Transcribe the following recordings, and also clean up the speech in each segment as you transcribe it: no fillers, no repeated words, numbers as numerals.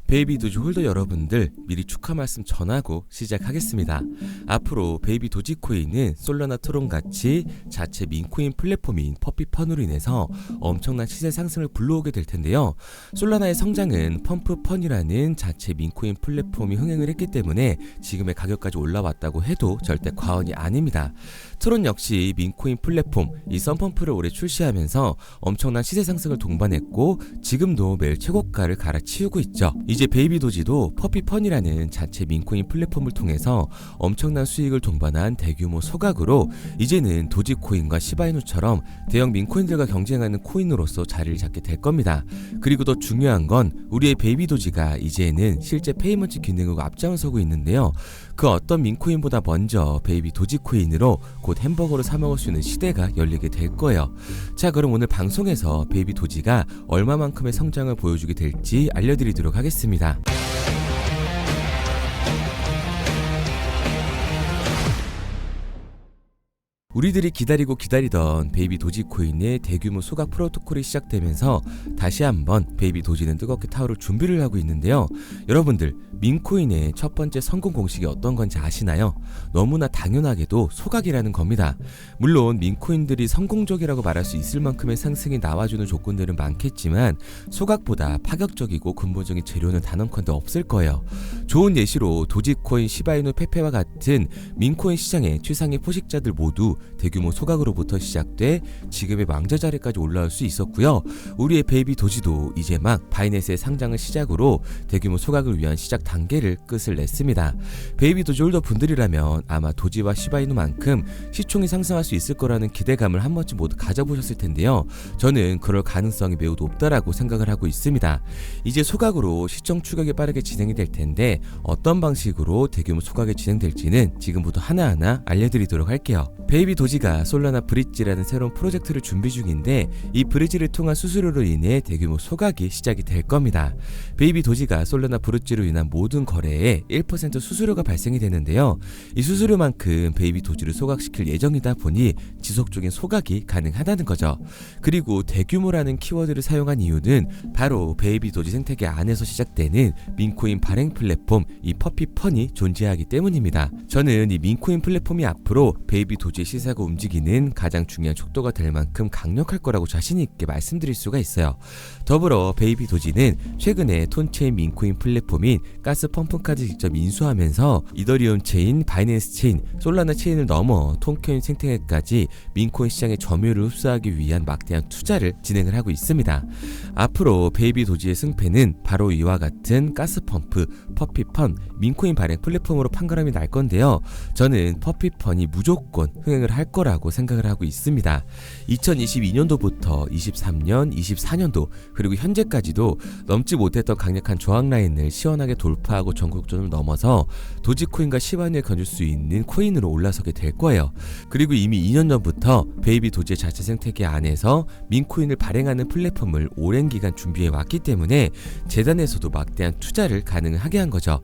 베이비 도지 홀더 여러분들 미리 축하 말씀 전하고 시작하겠습니다. 앞으로 베이비 도지코인은 솔라나 트론같이 자체 민코인 플랫폼인 퍼피펀으로 인해서 엄청난 시세 상승을 불러오게 될 텐데요. 솔라나의 성장은 펌프펀이라는 자체 민코인 플랫폼이 흥행을 했기 때문에 지금의 가격까지 올라왔다고 해도 절대 과언이 아닙니다. 트론 역시 민코인 플랫폼 이 썬펌프를 올해 출시하면서 엄청난 시세 상승을 동반했고 지금도 매일 최고가를 갈아치우고 있죠. 이제 베이비 도지도 퍼피펀이라는 자체 민코인 플랫폼을 통해서 엄청난 수익을 동반한 대규모 소각으로 이제는 도지코인과 시바이누처럼 대형 민코인들과 경쟁하는 코인으로서 자리를 잡게 될 겁니다. 그리고 더 중요한 건 우리의 베이비 도지가 이제는 실제 페이먼트 기능으로 앞장서고 있는데요. 그 어떤 민코인보다 먼저 베이비 도지코인으로 곧 햄버거를 사 먹을 수 있는 시대가 열리게 될 거예요. 자, 그럼 오늘 방송에서 베이비 도지가 얼마만큼의 성장을 보여주게 될지 알려드리도록 하겠습니다. 우리들이 기다리던 베이비 도지코인의 대규모 소각 프로토콜이 시작되면서 다시 한번 베이비 도지는 뜨겁게 타오를 준비를 하고 있는데요. 여러분들 민코인의 첫 번째 성공 공식이 어떤 건지 아시나요? 너무나 당연하게도 소각이라는 겁니다. 물론 민코인들이 성공적이라고 말할 수 있을 만큼의 상승이 나와주는 조건들은 많겠지만 소각보다 파격적이고 근본적인 재료는 단언컨대 없을 거예요. 좋은 예시로 도지코인, 시바이누, 페페와 같은 민코인 시장의 최상위 포식자들 모두 대규모 소각으로부터 시작돼 지금의 왕자 자리까지 올라올 수 있었고요. 우리의 베이비 도지도 이제 막 바이낸스의 상장을 시작으로 대규모 소각을 위한 시작 단계를 끝을 냈습니다. 베이비 도지 홀더 분들이라면 아마 도지와 시바이누만큼 시총이 상승할 수 있을 거라는 기대감을 한 번쯤 모두 가져보셨을 텐데요. 저는 그럴 가능성이 매우 높다라고 생각을 하고 있습니다. 이제 소각으로 시총 추격이 빠르게 진행이 될 텐데 어떤 방식으로 대규모 소각이 진행될지는 지금부터 하나하나 알려드리도록 할게요. 베이비 도지가 솔라나 브릿지라는 새로운 프로젝트를 준비 중인데 이 브릿지를 통한 수수료로 인해 대규모 소각이 시작이 될 겁니다. 베이비 도지가 솔라나 브릿지로 인한 모든 거래에 1% 수수료가 발생이 되는데요. 이 수수료만큼 베이비 도지를 소각시킬 예정이다 보니 지속적인 소각이 가능하다는 거죠. 그리고 대규모라는 키워드를 사용한 이유는 바로 베이비 도지 생태계 안에서 시작되는 민코인 발행 플랫폼 이 퍼피펀이 존재하기 때문입니다. 저는 이 민코인 플랫폼이 앞으로 베이비 도지의 시세가 움직이는 가장 중요한 촉도가 될 만큼 강력할 거라고 자신 있게 말씀드릴 수가 있어요. 더불어 베이비 도지는 최근에 톤체인 민코인 플랫폼인 가스펌프까지 직접 인수하면서 이더리움 체인, 바이낸스 체인, 솔라나 체인을 넘어 톤코인 생태계까지 민코인 시장의 점유율을 흡수하기 위한 막대한 투자를 진행을 하고 있습니다. 앞으로 베이비 도지의 승패는 바로 이와 같은 가스펌프, 퍼피펀, 민코인 발행 플랫폼으로 판가름이 날 건데요. 저는 퍼피펀이 무조건 흥행을 할 거라고 생각을 하고 있습니다. 2022년도부터 23년, 24년도 그리고 현재까지도 넘지 못했던 강력한 저항 라인을 시원하게 돌파하고 전국전을 넘어서 도지코인과 시바이누에 건질 수 있는 코인으로 올라서게 될 거예요. 그리고 이미 2년 전부터 베이비 도지의 자체 생태계 안에서 민코인을 발행하는 플랫폼을 오랜 기간 준비해 왔기 때문에 재단에서도 막대한 투자를 가능하게 한 거죠.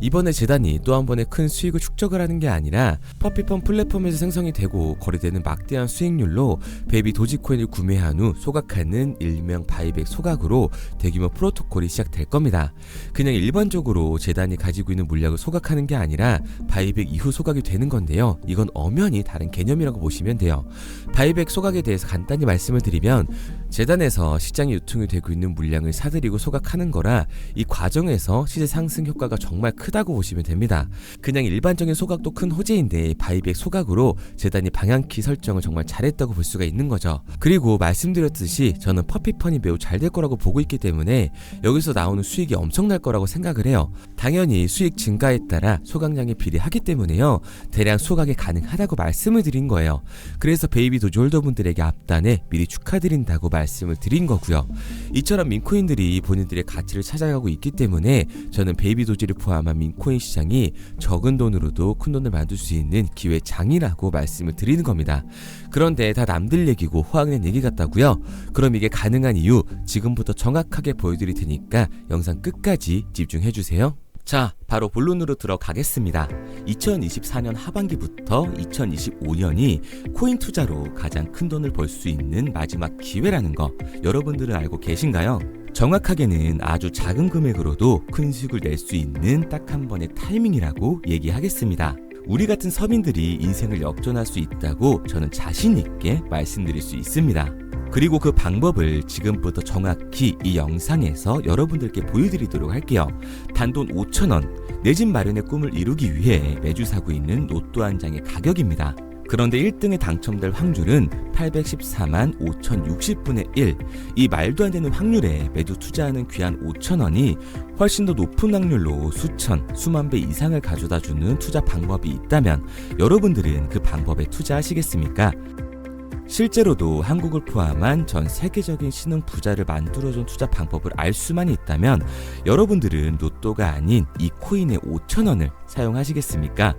이번에 재단이 또 한 번의 큰 수익을 축적을 하는 게 아니라 퍼피펀 플랫폼에서 생성이 되고 거래되는 막대한 수익률로 베이비 도지코인을 구매한 후 소각하는 일명 바이백 소각으로 대규모 프로토콜이 시작될 겁니다. 그냥 일반적으로 재단이 가지고 있는 물량을 소각하는 게 아니라 바이백 이후 소각이 되는 건데요. 이건 엄연히 다른 개념이라고 보시면 돼요. 바이백 소각에 대해서 간단히 말씀을 드리면 재단에서 시장에 유통이 되고 있는 물량을 사들이고 소각하는 거라 이 과정에서 시세 상승 효과가 정말 크다고 보시면 됩니다. 그냥 일반적인 소각도 큰 호재인데 바이백 소각으로 재단이 방향키 설정을 정말 잘했다고 볼 수가 있는 거죠. 그리고 말씀드렸듯이 저는 퍼피펀이 매우 잘 될 거라고 보고 있기 때문에 여기서 나오는 수익이 엄청날 거라고 생각을 해요. 당연히 수익 증가에 따라 소각량이 비례하기 때문에요. 대량 소각이 가능하다고 말씀을 드린 거예요. 그래서 베이비 도지 홀더분들에게 앞단에 미리 축하드린다고 말씀을 드린 거고요. 이처럼 민코인들이 본인들의 가치를 찾아가고 있기 때문에 저는 베이비 도지를 포함한 민코인 시장이 적은 돈으로도 큰 돈을 만들 수 있는 기회장이라고 말씀을 드리는 겁니다. 그런데 다 남들 얘기고 호황낸 얘기 같다고요? 그럼 이게 가능한 이유 지금부터 정확하게 보여드릴 테니까 영상 끝까지 집중해주세요. 자, 바로 본론으로 들어가겠습니다. 2024년 하반기부터 2025년이 코인 투자로 가장 큰 돈을 벌 수 있는 마지막 기회라는 거 여러분들은 알고 계신가요? 정확하게는 아주 작은 금액으로도 큰 수익을 낼 수 있는 딱 한 번의 타이밍이라고 얘기하겠습니다. 우리 같은 서민들이 인생을 역전할 수 있다고 저는 자신 있게 말씀드릴 수 있습니다. 그리고 그 방법을 지금부터 정확히 이 영상에서 여러분들께 보여드리도록 할게요. 단돈 5,000원, 내 집 마련의 꿈을 이루기 위해 매주 사고 있는 로또 한 장의 가격입니다. 그런데 1등에 당첨될 확률은 814만 5060분의 1. 이 말도 안 되는 확률에 매주 투자하는 귀한 5,000원이 훨씬 더 높은 확률로 수천, 수만 배 이상을 가져다주는 투자 방법이 있다면 여러분들은 그 방법에 투자하시겠습니까? 실제로도 한국을 포함한 전 세계적인 신흥 부자를 만들어준 투자 방법을 알 수만 있다면 여러분들은 로또가 아닌 이 코인의 5,000원을 사용하시겠습니까?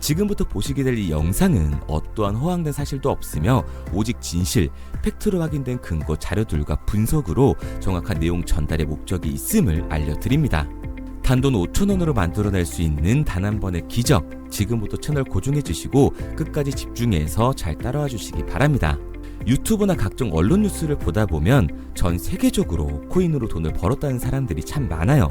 지금부터 보시게 될 이 영상은 어떠한 허황된 사실도 없으며 오직 진실, 팩트로 확인된 근거 자료들과 분석으로 정확한 내용 전달의 목적이 있음을 알려드립니다. 단돈 5,000원으로 만들어낼 수 있는 단 한 번의 기적, 지금부터 채널 고정해 주시고 끝까지 집중해서 잘 따라와 주시기 바랍니다. 유튜브나 각종 언론 뉴스를 보다 보면 전 세계적으로 코인으로 돈을 벌었다는 사람들이 참 많아요.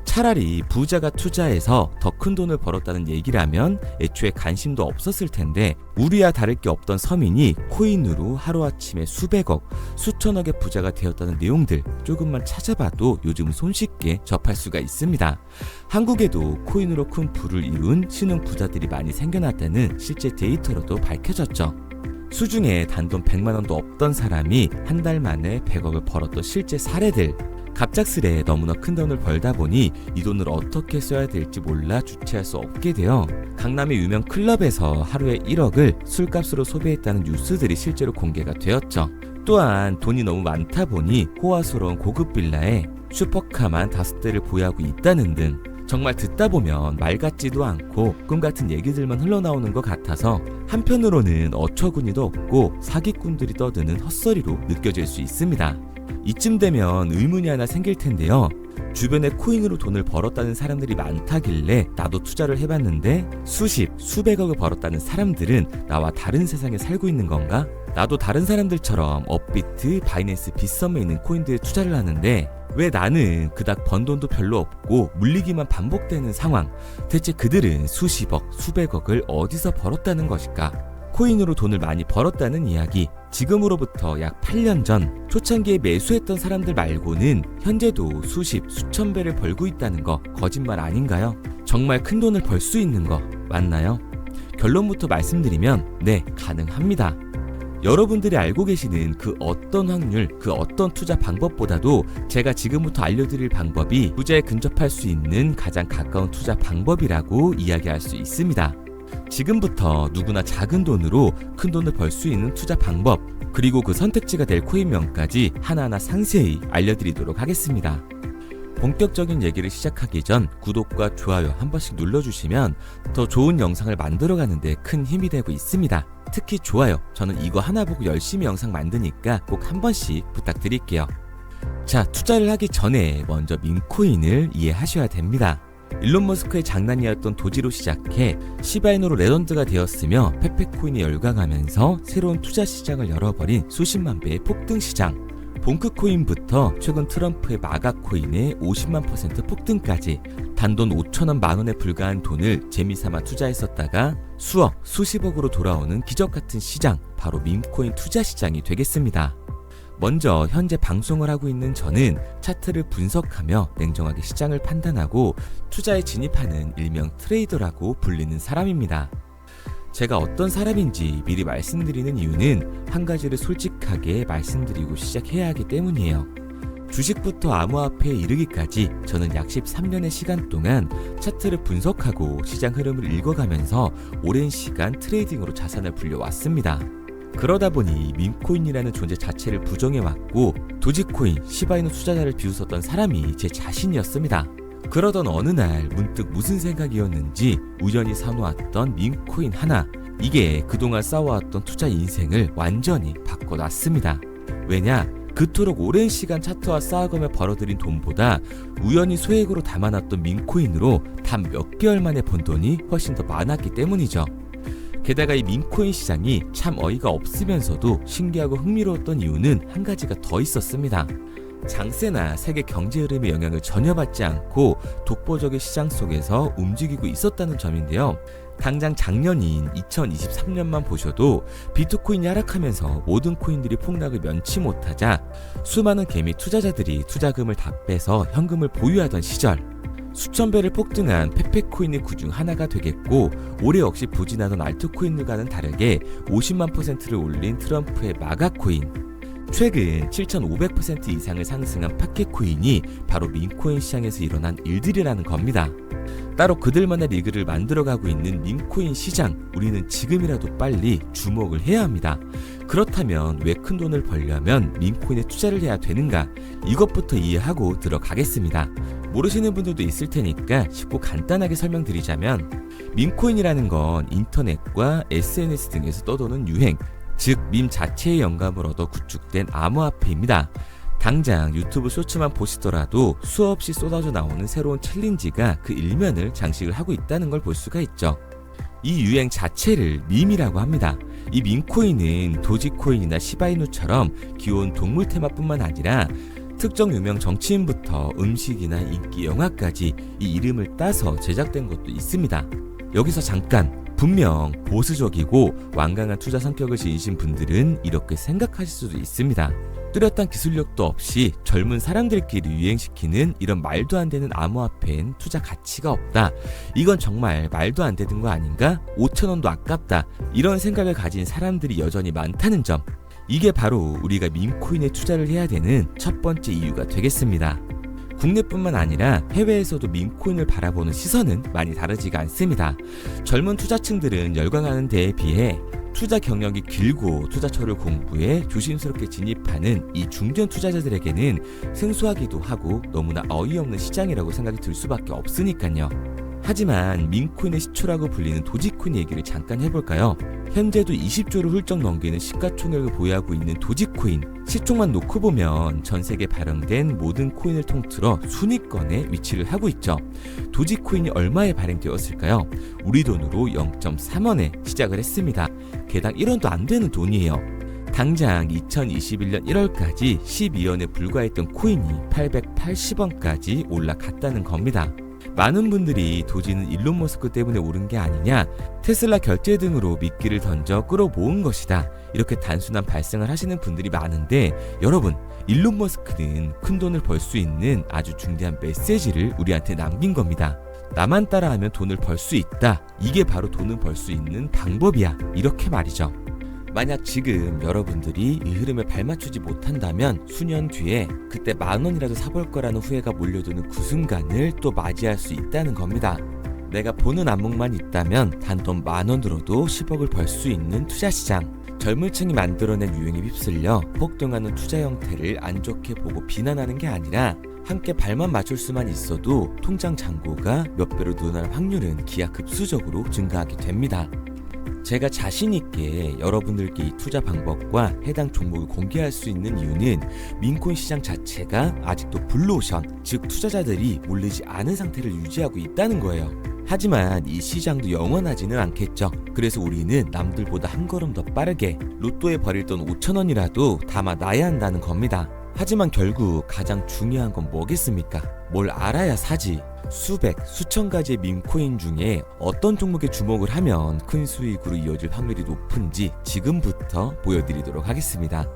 차라리 부자가 투자해서 더 큰 돈을 벌었다는 얘기라면 애초에 관심도 없었을 텐데 우리와 다를 게 없던 서민이 코인으로 하루아침에 수백억, 수천억의 부자가 되었다는 내용들 조금만 찾아봐도 요즘 손쉽게 접할 수가 있습니다. 한국에도 코인으로 큰 부를 이룬 신흥 부자들이 많이 생겨났다는 실제 데이터로도 밝혀졌죠. 수중에 단돈 100만원도 없던 사람이 한 달 만에 100억을 벌었던 실제 사례들. 갑작스레 너무나 큰 돈을 벌다 보니 이 돈을 어떻게 써야 될지 몰라 주체할 수 없게 되어 강남의 유명 클럽에서 하루에 1억을 술값으로 소비했다는 뉴스들이 실제로 공개가 되었죠. 또한 돈이 너무 많다 보니 호화스러운 고급 빌라에 슈퍼카만 5대를 보유하고 있다는 등 정말 듣다 보면 말 같지도 않고 꿈 같은 얘기들만 흘러나오는 것 같아서 한편으로는 어처구니도 없고 사기꾼들이 떠드는 헛소리로 느껴질 수 있습니다. 이쯤 되면 의문이 하나 생길 텐데요. 주변에 코인으로 돈을 벌었다는 사람들이 많다길래 나도 투자를 해봤는데 수십, 수백억을 벌었다는 사람들은 나와 다른 세상에 살고 있는 건가? 나도 다른 사람들처럼 업비트, 바이낸스, 빗썸에 있는 코인들에 투자를 하는데 왜 나는 그닥 번 돈도 별로 없고 물리기만 반복되는 상황? 대체 그들은 수십억, 수백억을 어디서 벌었다는 것일까? 코인으로 돈을 많이 벌었다는 이야기, 지금으로부터 약 8년 전 초창기에 매수했던 사람들 말고는 현재도 수십, 수천 배를 벌고 있다는 거 거짓말 아닌가요? 정말 큰 돈을 벌 수 있는 거 맞나요? 결론부터 말씀드리면 네, 가능합니다. 여러분들이 알고 계시는 그 어떤 확률, 그 어떤 투자 방법보다도 제가 지금부터 알려드릴 방법이 부자에 근접할 수 있는 가장 가까운 투자 방법이라고 이야기할 수 있습니다. 지금부터 누구나 작은 돈으로 큰 돈을 벌 수 있는 투자 방법, 그리고 그 선택지가 될 코인명까지 하나하나 상세히 알려드리도록 하겠습니다. 본격적인 얘기를 시작하기 전 구독과 좋아요 한 번씩 눌러주시면 더 좋은 영상을 만들어가는데 큰 힘이 되고 있습니다. 특히 좋아요, 저는 이거 하나 보고 열심히 영상 만드니까 꼭 한 번씩 부탁드릴게요. 자, 투자를 하기 전에 먼저 민코인을 이해하셔야 됩니다. 일론 머스크의 장난이었던 도지로 시작해 시바이누로 레전드가 되었으며 페페코인이 열광하면서 새로운 투자 시장을 열어버린 수십만 배의 폭등 시장. 봉크코인부터 최근 트럼프의 마가코인의 50만 % 폭등까지 단돈 5,000원 만원에 불과한 돈을 재미삼아 투자했었다가 수억, 수십억으로 돌아오는 기적같은 시장, 바로 밈코인 투자 시장이 되겠습니다. 먼저 현재 방송을 하고 있는 저는 차트를 분석하며 냉정하게 시장을 판단하고 투자에 진입하는 일명 트레이더라고 불리는 사람입니다. 제가 어떤 사람인지 미리 말씀드리는 이유는 한 가지를 솔직하게 말씀드리고 시작해야 하기 때문이에요. 주식부터 암호화폐에 이르기까지 저는 약 13년의 시간 동안 차트를 분석하고 시장 흐름을 읽어가면서 오랜 시간 트레이딩으로 자산을 불려왔습니다. 그러다 보니 밈코인이라는 존재 자체를 부정해왔고 도지코인, 시바이누 투자자를 비웃었던 사람이 제 자신이었습니다. 그러던 어느 날 문득 무슨 생각이었는지 우연히 사놓았던 밈코인 하나, 이게 그동안 쌓아왔던 투자 인생을 완전히 바꿔놨습니다. 왜냐? 그토록 오랜 시간 차트와 쌓아가며 벌어들인 돈보다 우연히 소액으로 담아놨던 밈코인으로 단 몇 개월 만에 번 돈이 훨씬 더 많았기 때문이죠. 게다가 이 밈코인 시장이 참 어이가 없으면서도 신기하고 흥미로웠던 이유는 한 가지가 더 있었습니다. 장세나 세계 경제 흐름의 영향을 전혀 받지 않고 독보적인 시장 속에서 움직이고 있었다는 점인데요. 당장 작년인 2023년만 보셔도 비트코인이 하락하면서 모든 코인들이 폭락을 면치 못하자 수많은 개미 투자자들이 투자금을 다 빼서 현금을 보유하던 시절, 수천 배를 폭등한 페페코인의 그중 하나가 되겠고, 올해 역시 부진하던 알트코인들과는 다르게 50만 %를 올린 트럼프의 마가코인, 최근 7,500% 이상을 상승한 파켓코인이 바로 민코인 시장에서 일어난 일들이라는 겁니다. 따로 그들만의 리그를 만들어가고 있는 민코인 시장, 우리는 지금이라도 빨리 주목을 해야 합니다. 그렇다면 왜 큰 돈을 벌려면 민코인에 투자를 해야 되는가? 이것부터 이해하고 들어가겠습니다. 모르시는 분들도 있을 테니까 쉽고 간단하게 설명드리자면, 민코인이라는 건 인터넷과 SNS 등에서 떠도는 유행, 즉 밈 자체의 영감을 얻어 구축된 암호화폐입니다. 당장 유튜브 쇼츠만 보시더라도 수없이 쏟아져 나오는 새로운 챌린지가 그 일면을 장식을 하고 있다는 걸 볼 수가 있죠. 이 유행 자체를 밈이라고 합니다. 이 밈코인은 도지코인이나 시바이누처럼 귀여운 동물 테마뿐만 아니라 특정 유명 정치인부터 음식이나 인기 영화까지 이 이름을 따서 제작된 것도 있습니다. 여기서 잠깐, 분명 보수적이고 완강한 투자 성격을 지니신 분들은 이렇게 생각하실 수도 있습니다. 뚜렷한 기술력도 없이 젊은 사람들끼리 유행시키는 이런 말도 안 되는 암호화폐엔 투자 가치가 없다. 이건 정말 말도 안 되는 거 아닌가? 5,000원도 아깝다. 이런 생각을 가진 사람들이 여전히 많다는 점. 이게 바로 우리가 밈코인에 투자를 해야 되는 첫 번째 이유가 되겠습니다. 국내뿐만 아니라 해외에서도 밈코인을 바라보는 시선은 많이 다르지가 않습니다. 젊은 투자층들은 열광하는 데에 비해 투자 경력이 길고 투자처를 공부해 조심스럽게 진입하는 이 중견 투자자들에게는 생소하기도 하고 너무나 어이없는 시장이라고 생각이 들 수밖에 없으니까요. 하지만 밈코인의 시초라고 불리는 도지코인 얘기를 잠깐 해볼까요? 현재도 20조를 훌쩍 넘기는 시가총액을 보유하고 있는 도지코인, 시총만 놓고 보면 전 세계에 발행된 모든 코인을 통틀어 순위권에 위치를 하고 있죠. 도지코인이 얼마에 발행되었을까요? 우리 돈으로 0.3원에 시작을 했습니다. 개당 1원도 안 되는 돈이에요. 당장 2021년 1월까지 12원에 불과했던 코인이 880원까지 올라갔다는 겁니다. 많은 분들이 도지는 일론 머스크 때문에 오른 게 아니냐, 테슬라 결제 등으로 미끼를 던져 끌어모은 것이다, 이렇게 단순한 발생을 하시는 분들이 많은데, 여러분, 일론 머스크는 큰 돈을 벌 수 있는 아주 중대한 메시지를 우리한테 남긴 겁니다. 나만 따라하면 돈을 벌 수 있다. 이게 바로 돈을 벌 수 있는 방법이야. 이렇게 말이죠. 만약 지금 여러분들이 이 흐름에 발맞추지 못한다면 수년 뒤에 그때 10,000원이라도 사볼 거라는 후회가 몰려드는 그 순간을 또 맞이할 수 있다는 겁니다. 내가 보는 안목만 있다면 단돈 10,000원 들어도 10억을 벌 수 있는 투자시장. 젊은 층이 만들어낸 유행에 휩쓸려 폭등하는 투자 형태를 안 좋게 보고 비난하는 게 아니라, 함께 발만 맞출 수만 있어도 통장 잔고가 몇 배로 늘어날 확률은 기하급수적으로 증가하게 됩니다. 제가 자신있게 여러분들께 이 투자 방법과 해당 종목을 공개할 수 있는 이유는 민코인 시장 자체가 아직도 블루오션, 즉 투자자들이 몰리지 않은 상태를 유지하고 있다는 거예요. 하지만 이 시장도 영원하지는 않겠죠. 그래서 우리는 남들보다 한 걸음 더 빠르게 로또에 버릴 돈 5,000원이라도 담아놔야 한다는 겁니다. 하지만 결국 가장 중요한 건 뭐겠습니까? 뭘 알아야 사지. 수백, 수천 가지의 밈코인 중에 어떤 종목에 주목을 하면 큰 수익으로 이어질 확률이 높은지 지금부터 보여드리도록 하겠습니다.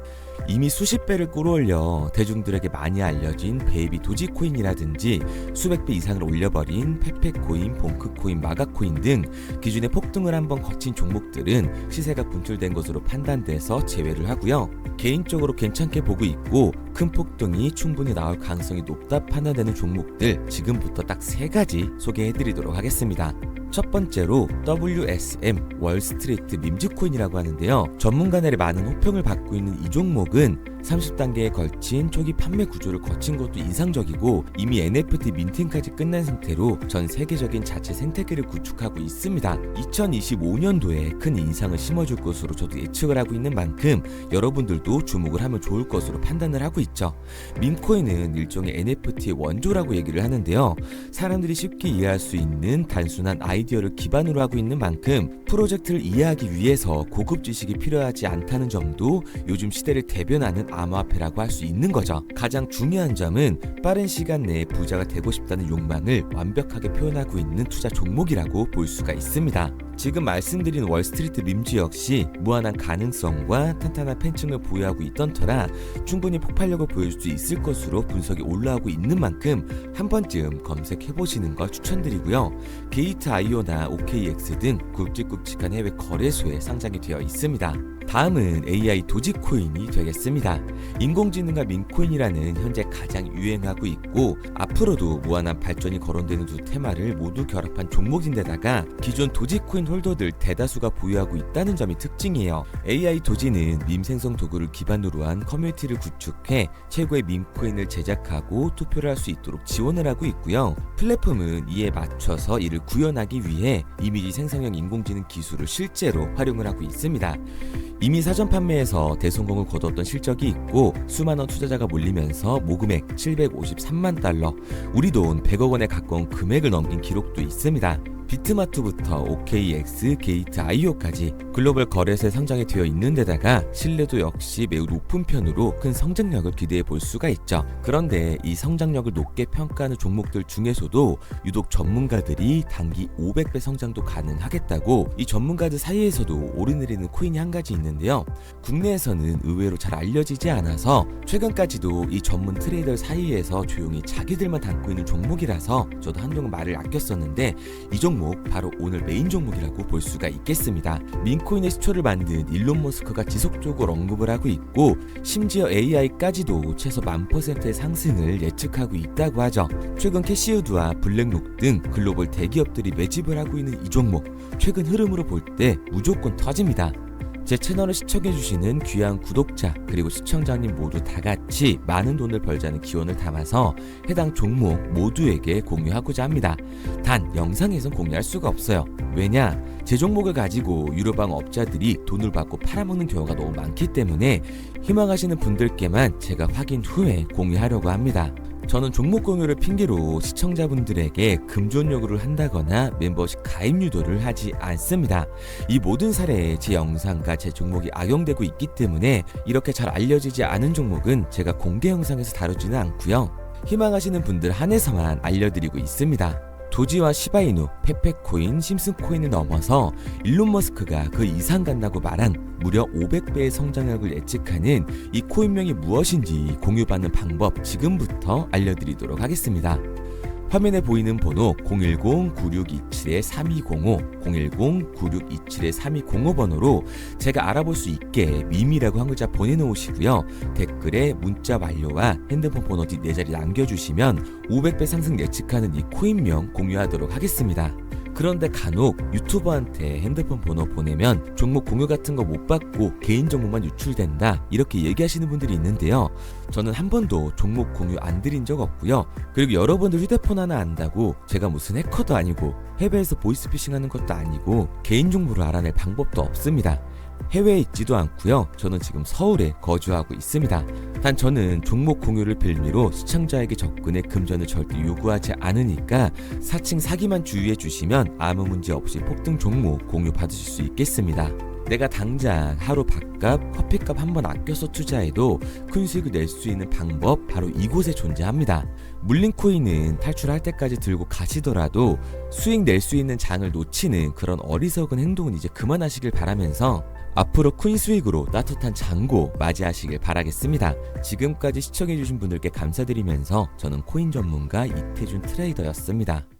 이미 수십 배를 끌어올려 대중들에게 많이 알려진 베이비 도지코인이라든지 수백 배 이상을 올려버린 페페코인, 봉크코인, 마가코인 등 기존의 폭등을 한번 거친 종목들은 시세가 분출된 것으로 판단돼서 제외를 하고요. 개인적으로 괜찮게 보고 있고 큰 폭등이 충분히 나올 가능성이 높다 판단되는 종목들 지금부터 딱 3가지 소개해드리도록 하겠습니다. 첫 번째로 WSM 월스트리트 밈즈코인이라고 하는데요. 전문가들의 많은 호평을 받고 있는 이 종목은 30단계에 걸친 초기 판매 구조를 거친 것도 인상적이고 이미 NFT 민팅까지 끝난 상태로 전 세계적인 자체 생태계를 구축하고 있습니다. 2025년도에 큰 인상을 심어줄 것으로 저도 예측을 하고 있는 만큼 여러분들도 주목을 하면 좋을 것으로 판단을 하고 있죠. 밈코인은 일종의 NFT의 원조라고 얘기를 하는데요. 사람들이 쉽게 이해할 수 있는 단순한 아이디어를 기반으로 하고 있는 만큼 프로젝트를 이해하기 위해서 고급 지식이 필요하지 않다는 점도 요즘 시대를 대변하는 암호화폐라고 할 수 있는 거죠. 가장 중요한 점은 빠른 시간 내에 부자가 되고 싶다는 욕망을 완벽하게 표현하고 있는 투자 종목이라고 볼 수가 있습니다. 지금 말씀드린 월스트리트 밈즈 역시 무한한 가능성과 탄탄한 팬층을 보유하고 있던 터라 충분히 폭발력을 보여줄 수 있을 것으로 분석이 올라오고 있는 만큼 한 번쯤 검색해보시는 걸 추천드리고요. 게이트.io나 OKX 등 굵직굵직한 해외 거래소에 상장이 되어 있습니다. 다음은 AI 도지코인이 되겠습니다. 인공지능과 민코인이라는 현재 가장 유행하고 있고 앞으로도 무한한 발전이 거론되는 두 테마를 모두 결합한 종목인데다가 기존 도지코인 홀더들 대다수가 보유하고 있다는 점이 특징이에요. AI 도지는 밈 생성 도구를 기반으로 한 커뮤니티를 구축해 최고의 밈코인을 제작하고 투표를 할 수 있도록 지원을 하고 있고요. 플랫폼은 이에 맞춰서 이를 구현하기 위해 이미지 생성형 인공지능 기술을 실제로 활용을 하고 있습니다. 이미 사전 판매에서 대성공을 거뒀던 실적이 있고 수많은 투자자가 몰리면서 모금액 753만 달러, 우리 돈 100억 원에 가까운 금액을 넘긴 기록도 있습니다. 비트마트부터 OKX, 게이트.io까지 글로벌 거래소에 상장이 되어 있는 데다가 신뢰도 역시 매우 높은 편으로 큰 성장력을 기대해 볼 수가 있죠. 그런데 이 성장력을 높게 평가하는 종목들 중에서도 유독 전문가들이 단기 500배 성장도 가능하겠다고 이 전문가들 사이에서도 오르내리는 코인이 한 가지 있는데요. 국내에서는 의외로 잘 알려지지 않아서 최근까지도 이 전문 트레이더 사이에서 조용히 자기들만 담고 있는 종목이라서 저도 한동안 말을 아꼈었는데 이 종목 바로 오늘 메인 종목이라고 볼 수가 있겠습니다. 민코인의 시초를 만든 일론 머스크가 지속적으로 언급을 하고 있고 심지어 AI까지도 최소 1000%의 상승을 예측하고 있다고 하죠. 최근 캐시우드와 블랙록 등 글로벌 대기업들이 매집을 하고 있는 이 종목 최근 흐름으로 볼 때 무조건 터집니다. 제 채널을 시청해주시는 귀한 구독자 그리고 시청자님 모두 다같이 많은 돈을 벌자는 기원을 담아서 해당 종목 모두에게 공유하고자 합니다. 단 영상에선 공유할 수가 없어요. 왜냐? 제 종목을 가지고 유료방 업자들이 돈을 받고 팔아먹는 경우가 너무 많기 때문에 희망하시는 분들께만 제가 확인 후에 공유하려고 합니다. 저는 종목 공유를 핑계로 시청자분들에게 금전 요구를 한다거나 멤버십 가입 유도를 하지 않습니다. 이 모든 사례에 제 영상과 제 종목이 악용되고 있기 때문에 이렇게 잘 알려지지 않은 종목은 제가 공개 영상에서 다루지는 않고요. 희망하시는 분들 한해서만 알려드리고 있습니다. 도지와 시바이누, 페페코인, 심슨코인을 넘어서 일론 머스크가 그 이상 간다고 말한 무려 500배의 성장력을 예측하는 이 코인명이 무엇인지 공유받는 방법 지금부터 알려드리도록 하겠습니다. 화면에 보이는 번호 010-9627-3205, 010-9627-3205 번호로 제가 알아볼 수 있게 밈이라고 한 글자 보내놓으시고요. 댓글에 문자 완료와 핸드폰 번호 뒷 4자리 남겨주시면 500배 상승 예측하는 이 코인명 공유하도록 하겠습니다. 그런데 간혹 유튜버한테 핸드폰 번호 보내면 종목 공유 같은 거 못 받고 개인 정보만 유출된다 이렇게 얘기하시는 분들이 있는데요. 저는 한 번도 종목 공유 안 드린 적 없고요. 그리고 여러분들 휴대폰 하나 안다고 제가 무슨 해커도 아니고 해외에서 보이스피싱 하는 것도 아니고 개인 정보를 알아낼 방법도 없습니다. 해외에 있지도 않고요. 저는 지금 서울에 거주하고 있습니다. 단 저는 종목 공유를 빌미로 시청자에게 접근의 금전을 절대 요구하지 않으니까 사칭 사기만 주의해 주시면 아무 문제 없이 폭등 종목 공유 받으실 수 있겠습니다. 내가 당장 하루 밥값, 커피값 한번 아껴서 투자해도 큰 수익을 낼 수 있는 방법 바로 이곳에 존재합니다. 물린 코인은 탈출할 때까지 들고 가시더라도 수익 낼 수 있는 장을 놓치는 그런 어리석은 행동은 이제 그만하시길 바라면서 앞으로 큰 수익으로 따뜻한 장고 맞이하시길 바라겠습니다. 지금까지 시청해주신 분들께 감사드리면서 저는 코인 전문가 이태준 트레이더였습니다.